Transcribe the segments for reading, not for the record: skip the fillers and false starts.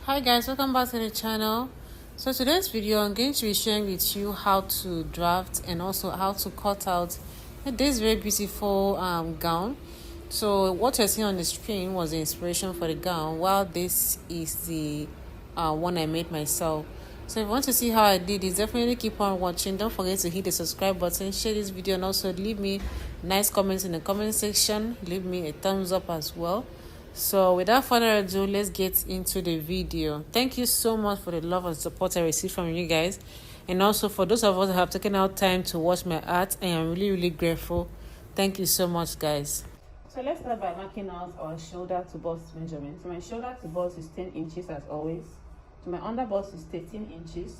Hi guys, welcome back to the channel. So today's video I'm going to be sharing with you how to draft and also how to cut out this very beautiful gown. So what you're seeing on the screen was the inspiration for the gown, while this is the one I made myself. So if you want to see how I did this, definitely keep on watching. Don't forget to hit the subscribe button, share this video, and also leave me nice comments in the comment section. Leave me a thumbs up as well. So without further ado, let's get into the video. Thank you so much for the love and support I received from you guys, and also for those of us that have taken out time to watch my art. I am really grateful. Thank you so much, guys. So let's start by marking out our shoulder to bust measurement. So my shoulder to bust is 10 inches as always. So my under bust is 13 inches,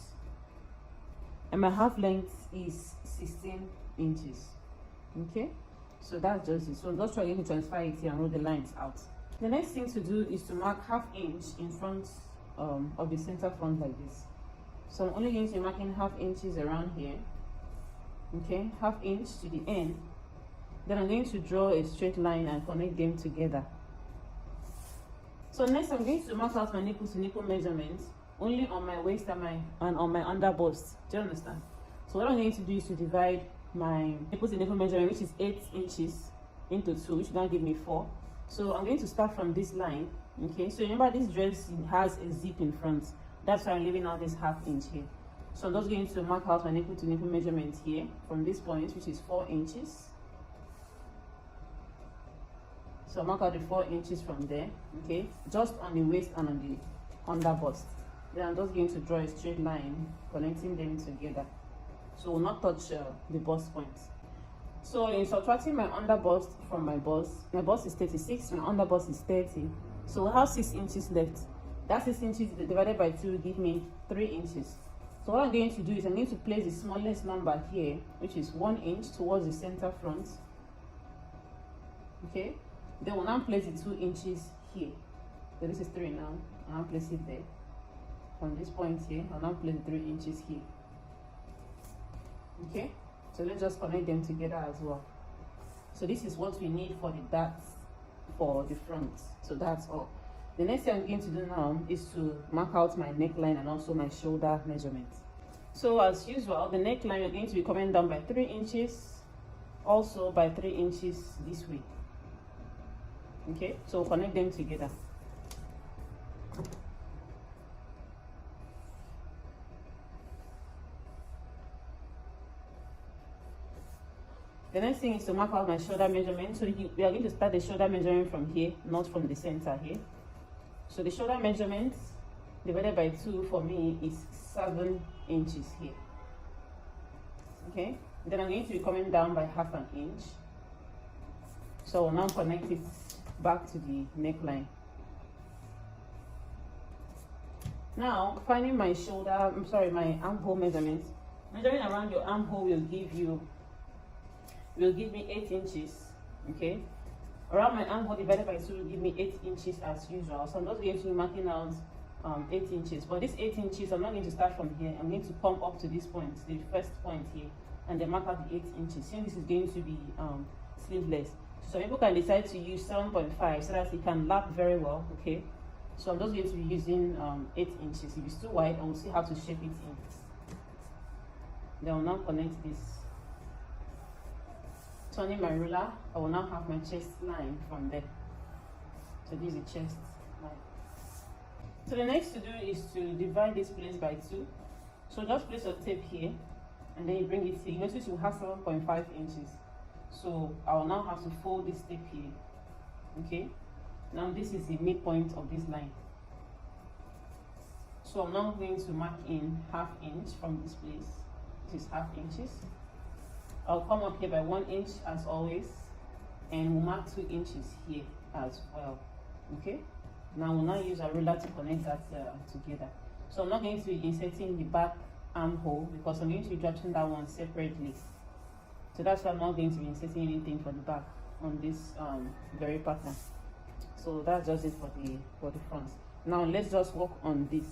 and my half length is 16 inches. Okay, so that's just it. So just try to transfer it here and roll the lines out. The next thing to do is to mark ½ inch in front of the center front like this. So I'm only going to be marking ½ inches around here. Okay, ½ inch to the end. Then I'm going to draw a straight line and connect them together. So next I'm going to mark out my nipple to nipple measurements only on my waist and on my under bust. Do you understand? So what I'm going to do is to divide my nipple to nipple measurement, which is 8 inches, into 2, which will now give me 4. So I'm going to start from this line. Okay, so remember this dress has a zip in front. That's why I'm leaving out this ½ inch here. So I'm just going to mark out my nipple to nipple measurement here from this point, which is 4 inches. So mark out the 4 inches from there. Okay, just on the waist and on the under bust. Then I'm just going to draw a straight line connecting them together. So we'll not touch the bust point. So in subtracting my under bust from my bust is 36, my under bust is 30. So we'll have 6 inches left. That 6 inches divided by 2 will give me 3 inches. So what I'm going to do is I'm going to place the smallest number here, which is 1 inch towards the center front. Okay, then we'll now place the 2 inches here. So this is 3 now. I'll now place it there. From this point here, I'll now place the 3 inches here. Okay, so let's just connect them together as well. So this is what we need for the darts for the front. So that's all. The next thing I'm going to do now is to mark out my neckline and also my shoulder measurement. So as usual, the neckline you're going to be coming down by 3 inches, also by 3 inches this way. Okay, so we'll connect them together. The next thing is to mark out my shoulder measurement. So we are going to start the shoulder measurement from here, not from the center here. So the shoulder measurement divided by 2 for me is 7 inches here. Okay, then I'm going to be coming down by ½ an inch. So we'll now connect it back to the neckline. Now finding my my armhole measurement. Measuring around your armhole will give me 8 inches. Okay, around my armhole divided by 2 will give me 8 inches as usual. So I'm just going to be marking out 8 inches. But this 8 inches, I'm not going to start from here. I'm going to come up to this point, the first point here, and then mark out the 8 inches. Since this is going to be sleeveless, so people can decide to use 7.5 so that it can lap very well. Okay, so I'm just going to be using 8 inches. If it's too wide, I will see how to shape it in. Then I'll now connect this. Turning my ruler, I will now have my chest line from there. So this is the chest line. So the next to do is to divide this place by 2. So just place your tape here, and then you bring it here. You notice you have 7.5 inches. So I will now have to fold this tape here. Okay. Now this is the midpoint of this line. So I'm now going to mark in ½ inch from this place. This is ½ inches. I'll come up here by 1 inch as always, and we'll mark 2 inches here as well. Okay, now we'll now use a ruler to connect that together. So I'm not going to be inserting the back armhole because I'm going to be drafting that one separately. So that's why I'm not going to be inserting anything for the back on this very pattern. So that's just it for the front. Now let's just work on this.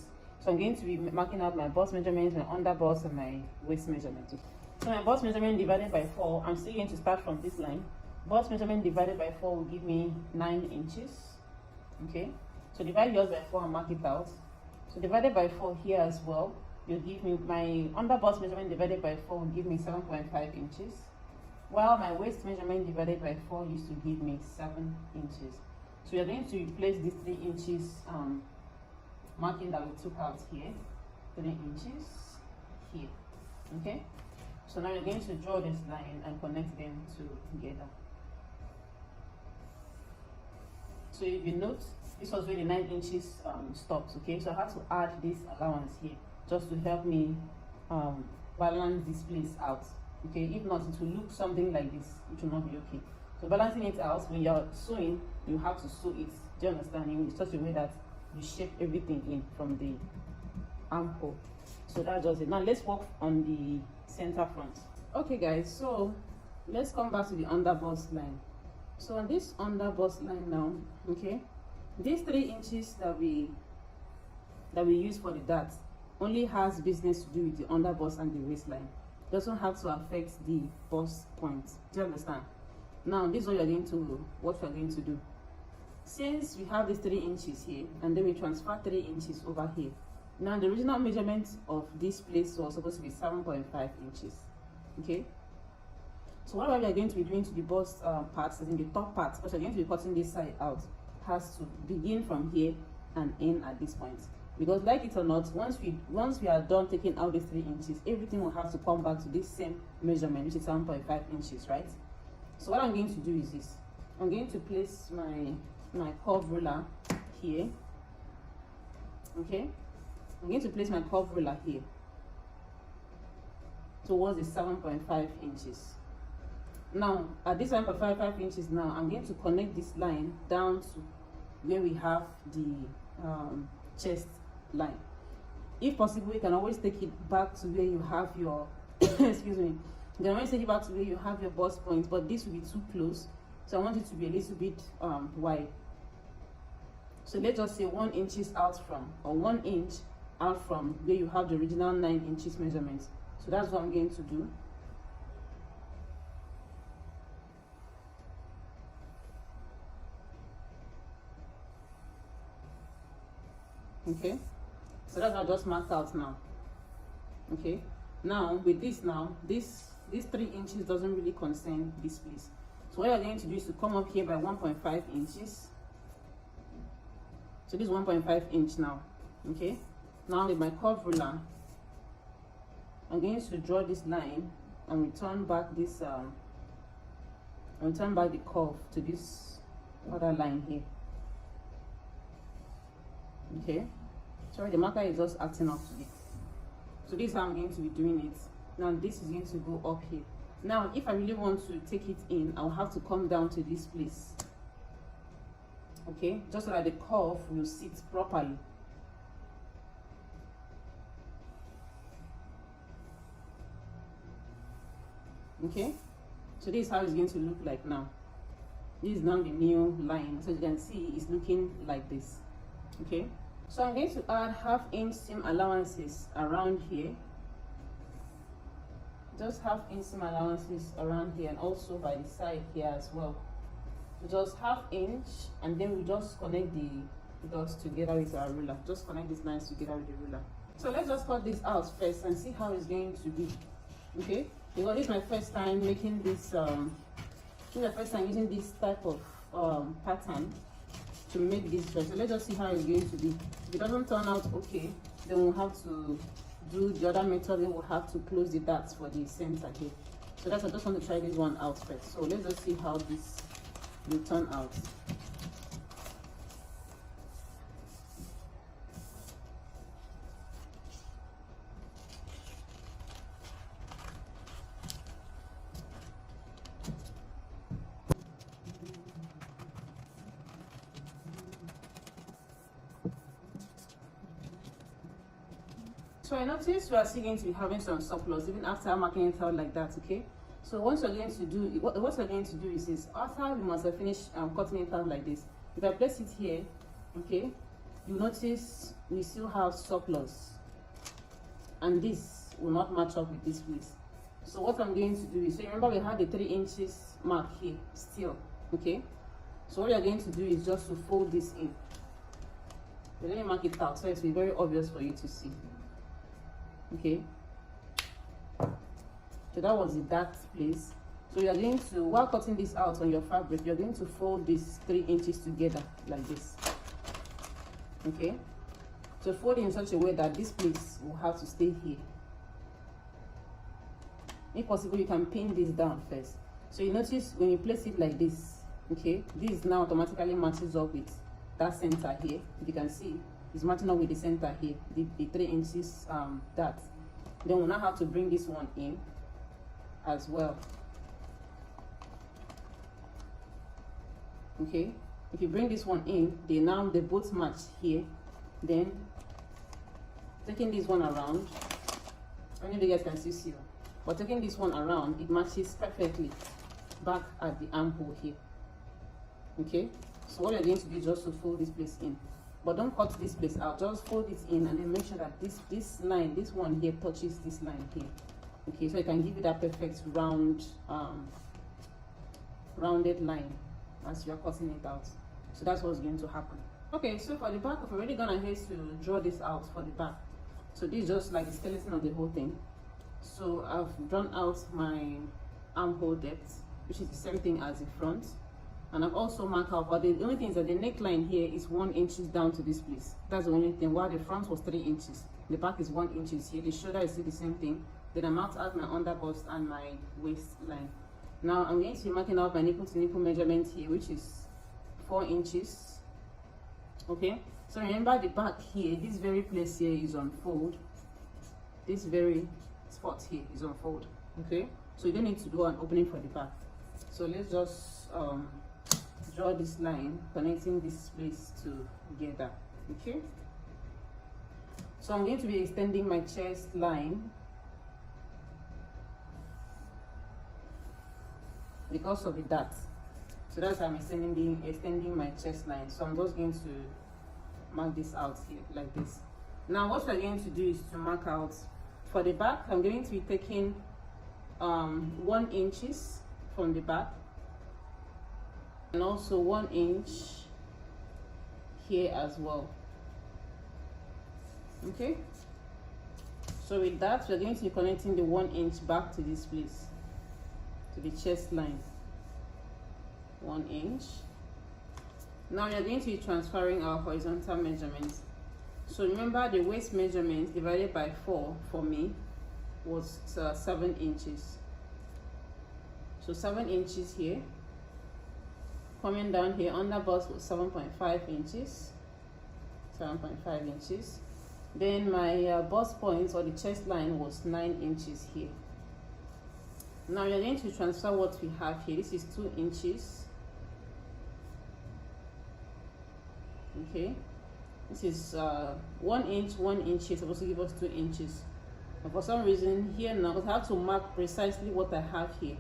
So I'm going to be marking out my bust measurements, my under bust, and my waist measurement. So my bust measurement divided by 4, I'm still going to start from this line. Bust measurement divided by 4 will give me 9 inches. Okay, so divide yours by 4 and mark it out. So divided by 4 here as well, you'll give me my under bust measurement divided by 4 will give me 7.5 inches, while my waist measurement divided by 4 used to give me 7 inches. So you're going to replace this 3 inches marking that we took out here, 3 inches here. Okay, so now you're going to draw this line and connect them together. So if you note, this was where the 9 inches stops. Okay, so I have to add this allowance here just to help me balance this place out. Okay, if not, it will look something like this, which will not be okay. So balancing it out, when you're sewing, you have to sew it. Do you understand? In such a way that you shape everything in from the armhole. So that's just it. Now let's work on the center front. Okay guys, so let's come back to the under bust line. So on this under bust line now, okay, these 3 inches that we use for the dart only has business to do with the under bust and the waistline. Doesn't have to affect the bust point. Do you understand? Now this is what you're going to do. Since we have these 3 inches here and then we transfer 3 inches over here. Now the original measurement of this place was supposed to be 7.5 inches. Okay, so what we are going to be doing to the bust parts, in the top part, because we're going to be cutting this side out, has to begin from here and end at this point. Because like it or not, once we are done taking out these 3 inches, everything will have to come back to this same measurement, which is 7.5 inches, right? So what I'm going to do is this. I'm going to place my curve ruler here. Okay, I'm going to place my curve ruler here towards the 7.5 inches. Now at this 7.55 inches, now I'm going to connect this line down to where we have the chest line. If possible, you can always take it back to where you have your excuse me, you can always take it back to where you have your bust point, but this will be too close, so I want it to be a little bit wide. So let's just say 1 inch out from, or 1 inch out from where you have the original 9 inches measurement. So that's what I'm going to do. Okay, so that's what I just marked out now. Okay, now with this, now this 3 inches doesn't really concern this place. So what you're going to do is to come up here by 1.5 inches. So this is 1.5 inch now. Okay, now with my curve ruler, I'm going to draw this line and return back this return back the curve to this other line here. Okay, sorry, the marker is just acting up to it. So this is how I'm going to be doing it. Now this is going to go up here. Now if I really want to take it in, I'll have to come down to this place. Okay, just so that the curve will sit properly. Okay, so this is how it's going to look like now. This is now the new line, so you can see it's looking like this. Okay, so I'm going to add 1/2 inch seam allowances around here. Just 1/2 inch seam allowances around here, and also by the side here as well. Just 1/2 inch, and then we just connect the dots together with our ruler. Just connect these lines together with the ruler. So let's just cut this out first and see how it's going to be. Okay, because this is my first time making this this is my first time using this type of pattern to make this dress. So let's just see how it's going to be. If it doesn't turn out okay, then we'll have to do the other method. Then we'll have to close the darts for the center here. So that's, I just want to try this one out first. So let's just see how this will turn out. So I noticed we are still going to be having some surplus even after marking it out like that. Okay, so what we're going to do is this. After we must have finished cutting it out like this, if I place it here, okay, you notice we still have surplus, and this will not match up with this place. So what I'm going to do is, so remember we had the 3 inches mark here still. Okay, so what you're going to do is just to fold this in. So let me mark it out so it's very obvious for you to see. Okay, so that was the dark place. So you are going to, while cutting this out on your fabric, you're going to fold these 3 inches together like this. Okay, so fold in such a way that this place will have to stay here. If possible, you can pin this down first. So you notice when you place it like this, okay, this now automatically matches up with that center here. If you can see, it's matching up with the center here, the 3 inches that. Then we'll now have to bring this one in as well. Okay, if you bring this one in, they both match here. Then taking this one around, I don't know if you guys can still see, but taking this one around, it matches perfectly back at the armhole here. Okay, so what you're going to do is just to fold this place in, but don't cut this place out, just fold it in and then make sure that this line, this one here, touches this line here. Okay, so it can give you that perfect rounded line as you are cutting it out. So that's what's going to happen. Okay, so for the back, I've already gone ahead to draw this out for the back. So this is just like the skeleton of the whole thing. So I've drawn out my armhole depth, which is the same thing as the front, and I've also marked out, but the only thing is that the neckline here is 1 inch down to this place. That's the only thing, while the front was 3 inches, the back is 1 inch here, the shoulder is still the same thing. Then I marked out my underbust and my waistline. Now I'm going to be marking out my nipple to nipple measurement here, which is 4 inches. Okay, so remember the back here, this very place here is on fold. This very spot here is on fold. Okay, so you don't need to do an opening for the back. So let's just draw this line connecting this place together. Okay, so I'm going to be extending my chest line because of the dart. So that's why I'm extending my chest line. So I'm just going to mark this out here like this. Now what we're going to do is to mark out for the back. I'm going to be taking 1 inch from the back, and also 1 inch here as well. Okay, so with that, we're going to be connecting the 1 inch back to this place, to the chest line. 1 inch. Now we are going to be transferring our horizontal measurements. So remember, the waist measurement divided by 4 for me was 7 inches. So 7 inches here. Coming down here, under bust was 7.5 inches. 7.5 inches. Then my bust points or the chest line was 9 inches here. Now we are going to transfer what we have here. This is 2 inches. Okay, this is 1 inch, 1 inch here, supposed to give us 2 inches. But for some reason here now, I have to mark precisely what I have here.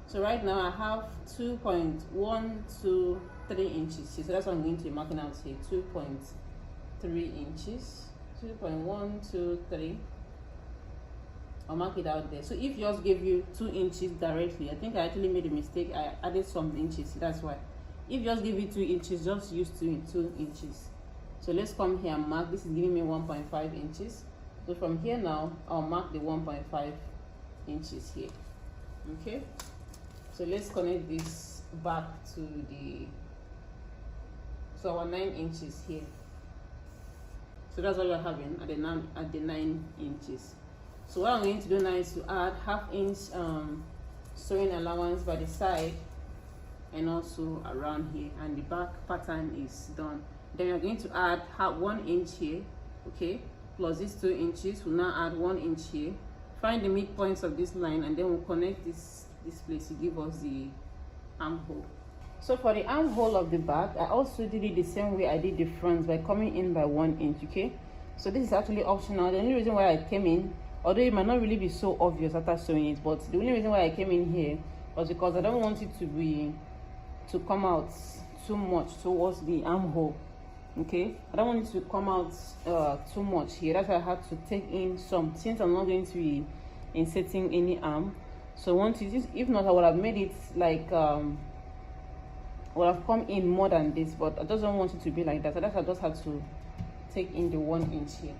So right now I have 2.123 inches here. So that's what I'm going to be marking out here. 2.3 inches. 2.123. I'll mark it out there. So if yours gave you 2 inches directly, I think I actually made a mistake. I added some inches. That's why. If yours give you 2 inches, just use 2 inches. So let's come here and mark. This is giving me 1.5 inches. So from here now, I'll mark the 1.5 inches here. Okay. So let's connect this back to our 9 inches here. So that's what we're having at the 9 inches. So what I'm going to do now is to add 1/2 inch sewing allowance by the side and also around here, and the back pattern is done. Then we're going to add 1 inch here, okay, plus these 2 inches. We'll now add 1 inch here, find the midpoints of this line, and then we'll connect this place to give us the armhole. So for the armhole of the back, I also did it the same way I did the front, by coming in by 1 inch. Okay, so this is actually optional. The only reason why I came in, although it might not really be so obvious after sewing it, but the only reason why I came in here was because I don't want it to come out too much towards the armhole. Okay, I don't want it to come out too much here. That's why I had to take in some, since I'm not going to be inserting any arm. So once it is, if not, I would have made it like would have come in more than this, but I just don't want it to be like that. So that's why I just had to take in the 1 inch here,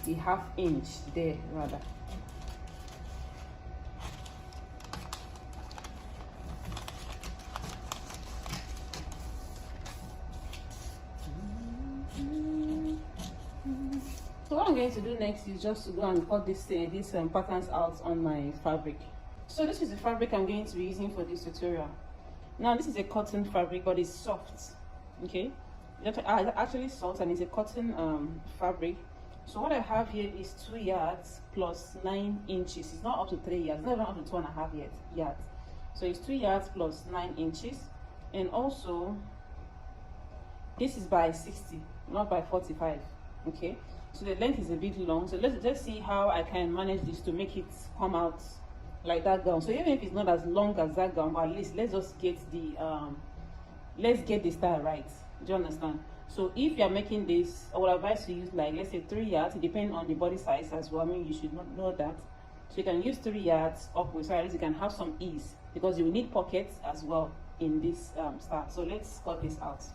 the ½ inch there rather. So what I'm going to do next is just to go and cut these patterns out on my fabric. So this is the fabric I'm going to be using for this tutorial. Now this is a cotton fabric, but it's soft. Okay, it's actually soft, and it's a cotton fabric. So what I have here is 2 yards plus 9 inches. It's not up to 3 yards, it's not even up to 2.5 yards. So it's 2 yards plus 9 inches, and also this is by 60, not by 45. Okay, so the length is a bit long. So let's see how I can manage this to make it come out like that gown. So even if it's not as long as that gown, but at least let's just get the style right. Do you understand? So if you're making this, I would advise to use, like, let's say 3 yards. It depends on the body size as well. I mean, you should not know that. So you can use 3 yards upwards, so at least you can have some ease, because you will need pockets as well in this style. So let's cut this out.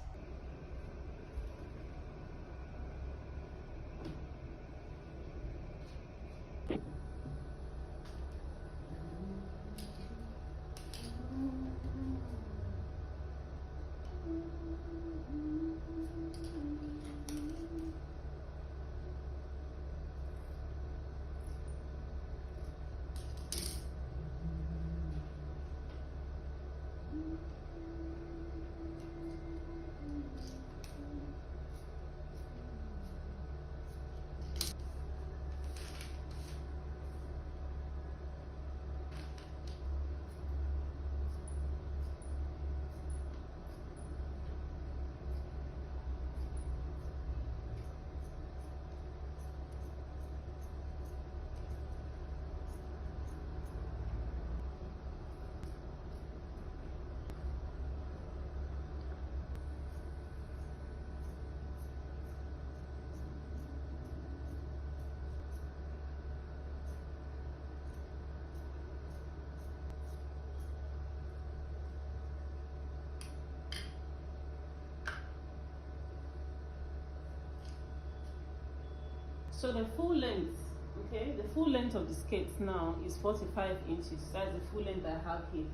So the full length, okay, the full length of the skirt now is 45 inches. That's the full length I have here.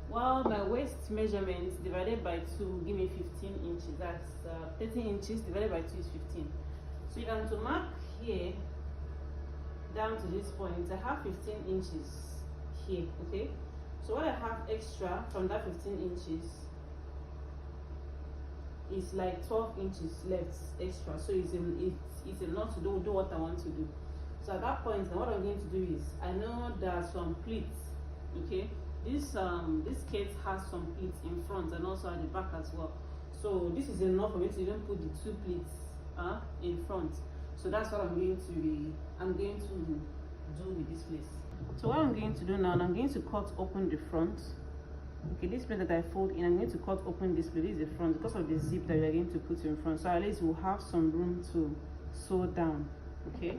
While my waist measurement divided by 2 give me 15 inches. That's 13 inches divided by 2 is 15. So you can to mark here down to this point, I have 15 inches here, okay? So what I have extra from that 15 inches is like 12 inches left extra, so it's enough to do what I want to do. So at that point, now what I'm going to do is, I know there are some pleats, okay? This skirt has some pleats in front and also at the back as well. So this is enough for me to even put the 2 pleats in front. So that's what I'm going to do with this place. So what I'm going to do now, I'm going to cut open the front. Okay, this place that I fold in, I'm going to cut open this place. This is the front because of the zip that we are going to put in front. So at least we'll have some room to sew down. Okay.